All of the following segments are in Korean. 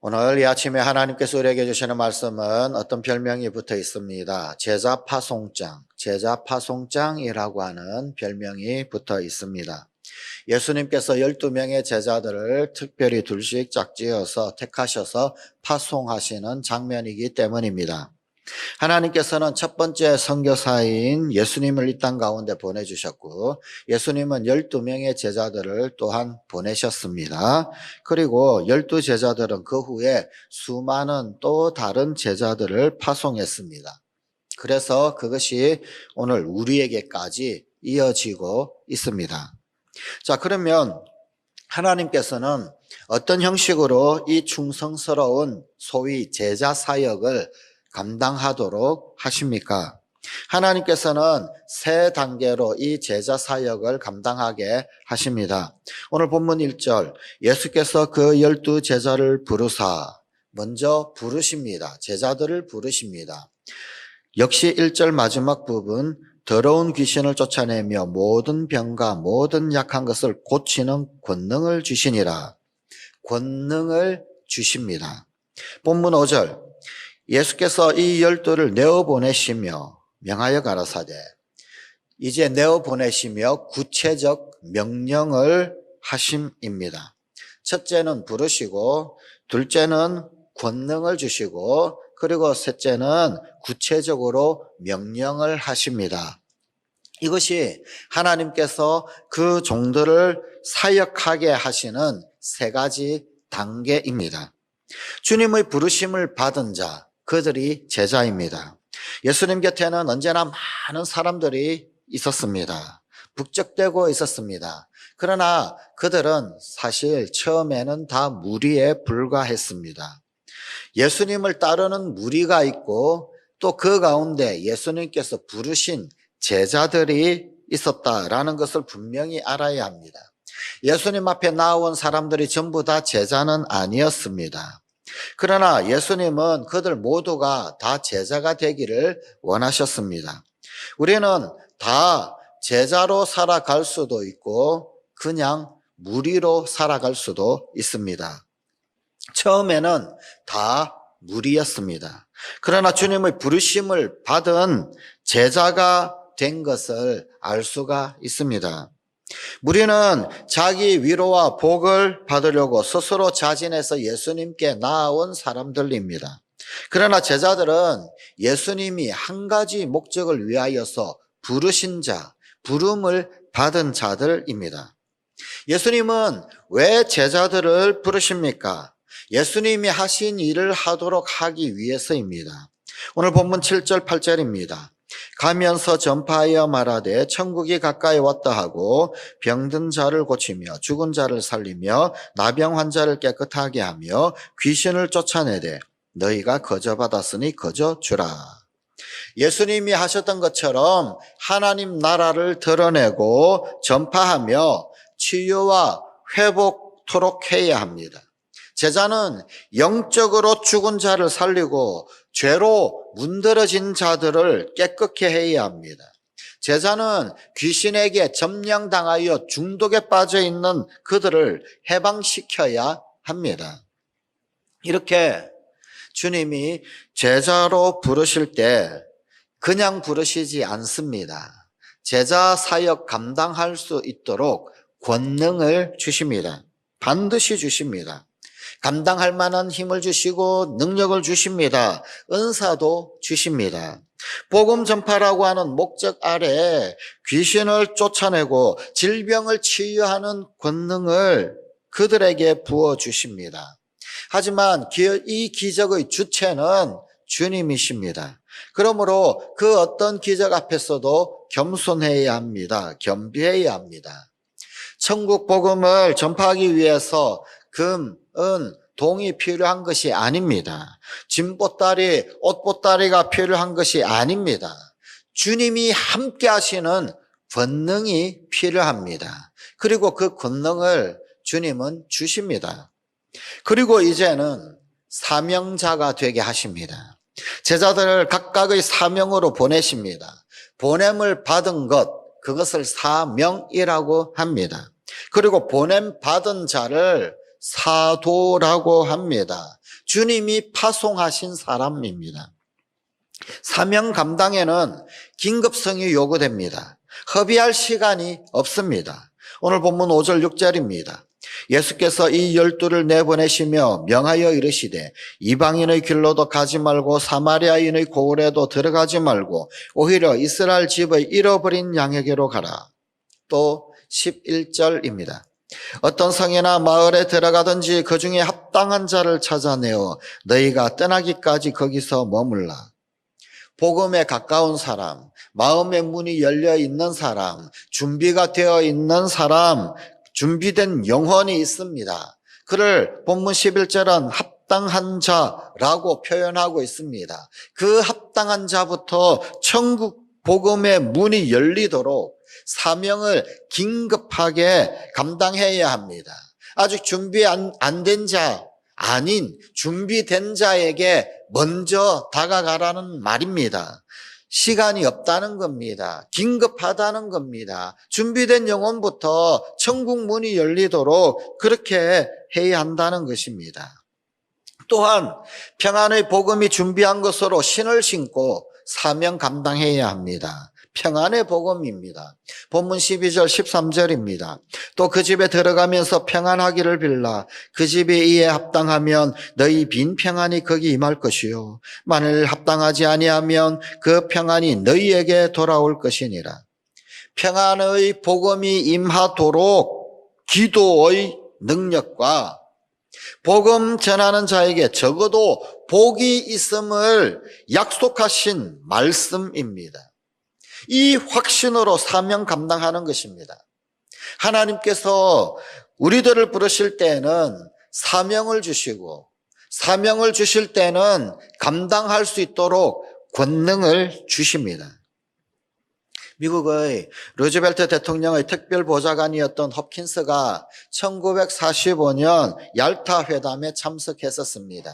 오늘 이 아침에 하나님께서 우리에게 주시는 말씀은 어떤 별명이 붙어 있습니다. 제자파송장이라고 하는 별명이 붙어 있습니다. 예수님께서 12명의 제자들을 특별히 둘씩 짝지어서 택하셔서 파송하시는 장면이기 때문입니다. 하나님께서는 첫 번째 선교사인 예수님을 이 땅 가운데 보내주셨고, 예수님은 12명의 제자들을 또한 보내셨습니다. 그리고 12제자들은 그 후에 수많은 또 다른 제자들을 파송했습니다. 그래서 그것이 오늘 우리에게까지 이어지고 있습니다. 자, 그러면 하나님께서는 어떤 형식으로 이 충성스러운 소위 제자 사역을 감당하도록 하십니까? 하나님께서는 세 단계로 이 제자 사역을 감당하게 하십니다. 오늘 본문 1절, 예수께서 그 12제자를 부르사, 먼저 부르십니다. 제자들을 부르십니다. 역시 1절 마지막 부분, 더러운 귀신을 쫓아내며 모든 병과 모든 약한 것을 고치는 권능을 주시니라. 권능을 주십니다. 본문 5절, 예수께서 이 12를 내어보내시며 명하여 가라사대, 이제 내어보내시며 구체적 명령을 하심입니다. 첫째는 부르시고, 둘째는 권능을 주시고, 그리고 셋째는 구체적으로 명령을 하십니다. 이것이 하나님께서 그 종들을 사역하게 하시는 세 가지 단계입니다. 주님의 부르심을 받은 자, 그들이 제자입니다. 예수님 곁에는 언제나 많은 사람들이 있었습니다. 북적대고 있었습니다. 그러나 그들은 사실 처음에는 다 무리에 불과했습니다. 예수님을 따르는 무리가 있고 또 그 가운데 예수님께서 부르신 제자들이 있었다라는 것을 분명히 알아야 합니다. 예수님 앞에 나온 사람들이 전부 다 제자는 아니었습니다. 그러나 예수님은 그들 모두가 다 제자가 되기를 원하셨습니다. 우리는 다 제자로 살아갈 수도 있고 그냥 무리로 살아갈 수도 있습니다. 처음에는 다 무리였습니다. 그러나 주님의 부르심을 받은 제자가 된 것을 알 수가 있습니다. 무리는 자기 위로와 복을 받으려고 스스로 자진해서 예수님께 나아온 사람들입니다. 그러나 제자들은 예수님이 한 가지 목적을 위하여서 부르신 자, 부름을 받은 자들입니다. 예수님은 왜 제자들을 부르십니까? 예수님이 하신 일을 하도록 하기 위해서입니다. 오늘 본문 7절 8절입니다. 가면서 전파하여 말하되 천국이 가까이 왔다 하고 병든 자를 고치며 죽은 자를 살리며 나병 환자를 깨끗하게 하며 귀신을 쫓아내되 너희가 거저 받았으니 거저 주라. 예수님이 하셨던 것처럼 하나님 나라를 드러내고 전파하며 치유와 회복토록 해야 합니다. 제자는 영적으로 죽은 자를 살리고 죄로 문드러진 자들을 깨끗게 해야 합니다. 제자는 귀신에게 점령당하여 중독에 빠져 있는 그들을 해방시켜야 합니다. 이렇게 주님이 제자로 부르실 때 그냥 부르시지 않습니다. 제자 사역 감당할 수 있도록 권능을 주십니다. 반드시 주십니다. 감당할 만한 힘을 주시고 능력을 주십니다. 은사도 주십니다. 복음 전파라고 하는 목적 아래 귀신을 쫓아내고 질병을 치유하는 권능을 그들에게 부어주십니다. 하지만 이 기적의 주체는 주님이십니다. 그러므로 그 어떤 기적 앞에서도 겸손해야 합니다. 겸비해야 합니다. 천국 복음을 전파하기 위해서 금, 은, 동이 필요한 것이 아닙니다. 짐보따리, 옷보따리가 필요한 것이 아닙니다. 주님이 함께 하시는 권능이 필요합니다. 그리고 그 권능을 주님은 주십니다. 그리고 이제는 사명자가 되게 하십니다. 제자들을 각각의 사명으로 보내십니다. 보냄을 받은 것, 그것을 사명이라고 합니다. 그리고 보냄 받은 자를 사도라고 합니다. 주님이 파송하신 사람입니다. 사명 감당에는 긴급성이 요구됩니다. 허비할 시간이 없습니다. 오늘 본문 5절 6절입니다. 예수께서 이 12를 내보내시며 명하여 이르시되 이방인의 길로도 가지 말고 사마리아인의 고을에도 들어가지 말고 오히려 이스라엘 집의 잃어버린 양에게로 가라. 또 11절입니다. 어떤 성이나 마을에 들어가든지 그 중에 합당한 자를 찾아내어 너희가 떠나기까지 거기서 머물라. 복음에 가까운 사람, 마음의 문이 열려 있는 사람, 준비가 되어 있는 사람, 준비된 영혼이 있습니다. 그를 본문 11절은 합당한 자라고 표현하고 있습니다. 그 합당한 자부터 천국 복음의 문이 열리도록 사명을 긴급하게 감당해야 합니다. 아직 준비 안 된 자, 아닌 준비된 자에게 먼저 다가가라는 말입니다. 시간이 없다는 겁니다. 긴급하다는 겁니다. 준비된 영혼부터 천국 문이 열리도록 그렇게 해야 한다는 것입니다. 또한 평안의 복음이 준비한 것으로 신을 신고 사명 감당해야 합니다. 평안의 복음입니다. 본문 12절 13절입니다. 또 그 집에 들어가면서 평안하기를 빌라. 그 집이 이에 합당하면 너희 빈 평안이 거기 임할 것이요 만일 합당하지 아니하면 그 평안이 너희에게 돌아올 것이니라. 평안의 복음이 임하도록 기도의 능력과 복음 전하는 자에게 적어도 복이 있음을 약속하신 말씀입니다. 이 확신으로 사명 감당하는 것입니다. 하나님께서 우리들을 부르실 때는 사명을 주시고 사명을 주실 때는 감당할 수 있도록 권능을 주십니다. 미국의 루즈벨트 대통령의 특별보좌관이었던 홉킨스가 1945년 얄타 회담에 참석했었습니다.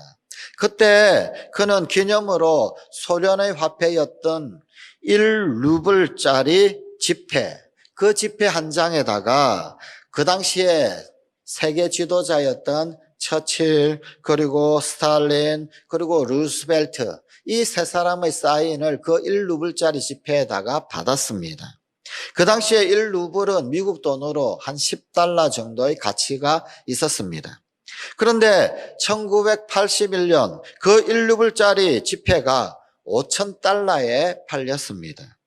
그때 그는 기념으로 소련의 화폐였던 1루블짜리 지폐, 그 지폐 한 장에다가 그 당시에 세계 지도자였던 처칠, 그리고 스탈린, 그리고 루스벨트, 이 세 사람의 사인을 그 1루블짜리 지폐에다가 받았습니다. 그 당시에 1루블은 미국 돈으로 한 $10 정도의 가치가 있었습니다. 그런데 1981년 그 1루블짜리 지폐가 $5,000에 팔렸습니다.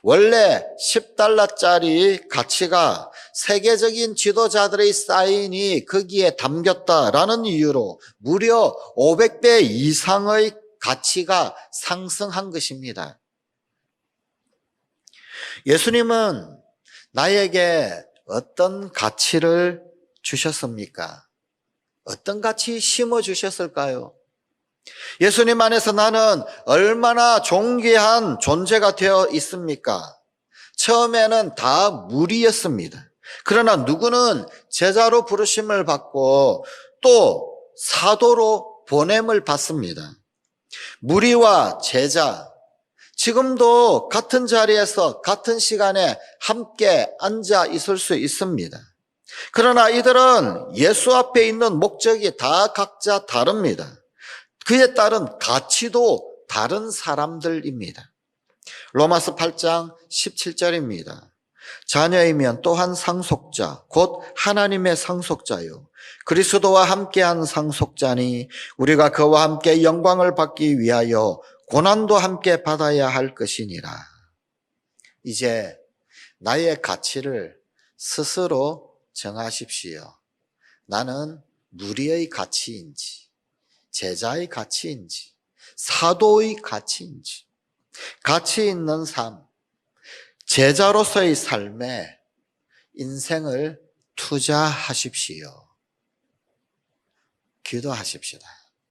원래 $10짜리 가치가 세계적인 지도자들의 사인이 거기에 담겼다라는 이유로 무려 500배 이상의 가치가 상승한 것입니다. 예수님은 나에게 어떤 가치를 주셨습니까? 어떤 가치 심어 주셨을까요? 예수님 안에서 나는 얼마나 존귀한 존재가 되어 있습니까? 처음에는 다 무리였습니다. 그러나 누구는 제자로 부르심을 받고 또 사도로 보냄을 받습니다. 무리와 제자, 지금도 같은 자리에서 같은 시간에 함께 앉아 있을 수 있습니다. 그러나 이들은 예수 앞에 있는 목적이 다 각자 다릅니다. 그에 따른 가치도 다른 사람들입니다. 로마서 8장 17절입니다. 자녀이면 또한 상속자, 곧 하나님의 상속자요 그리스도와 함께한 상속자니 우리가 그와 함께 영광을 받기 위하여 고난도 함께 받아야 할 것이니라. 이제 나의 가치를 스스로 정하십시오. 나는 무리의 가치인지, 제자의 가치인지, 사도의 가치인지, 가치 있는 삶, 제자로서의 삶에 인생을 투자하십시오. 기도하십시다.